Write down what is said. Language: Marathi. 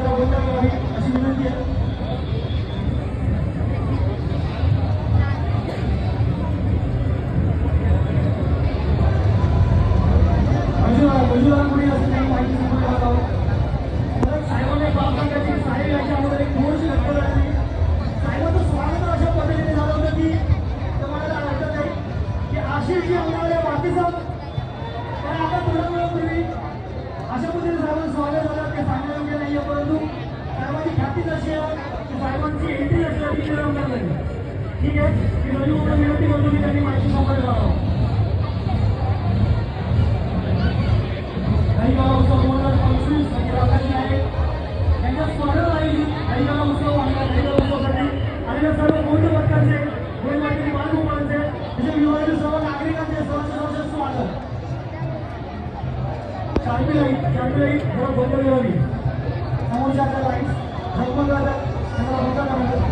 अशी विनंती आहे. मंजुळा कोणी असं काही माहिती सांगू शकत आहोत. साहेबांनी बाबांची साहेब याच्यामध्ये एक थोडीशी लक्षात आली. साहेबांचं स्वागत अशा पद्धतीने झालं होतं की तुम्हाला वाटत नाही की अशी जी आम्हाला बाकीचं तर आता थोड्या वेळापूर्वी अशा पद्धतीने साहेबांचं स्वागत झालं ते सांगण्यायोग्य नाही आहे. परंतु साहेबांची ख्यातीच अशी आहे की साहेबांची एंट्री अशी आहे की रमणार नाही. ठीक आहे की रविवार विनंती करतो की त्यांनी माहिती सांगायला जावं. दहीगाव उत्सव 2025 संग्रहालय आहे. त्यांच्या स्मरण राहिली दहीगाव उत्सव आणि दहीगाव उत्सवासाठी आलेल्या सर्व बौद्ध वर्गाचे गोलवाडी बालगोपाळांचे तसे विभागातील सर्व नागरिकांचे सहर्ष स्वागत. चालवी लाईट बंद करावी. समोरच्या लाईट झगमगातात त्यांना बंद करायचं.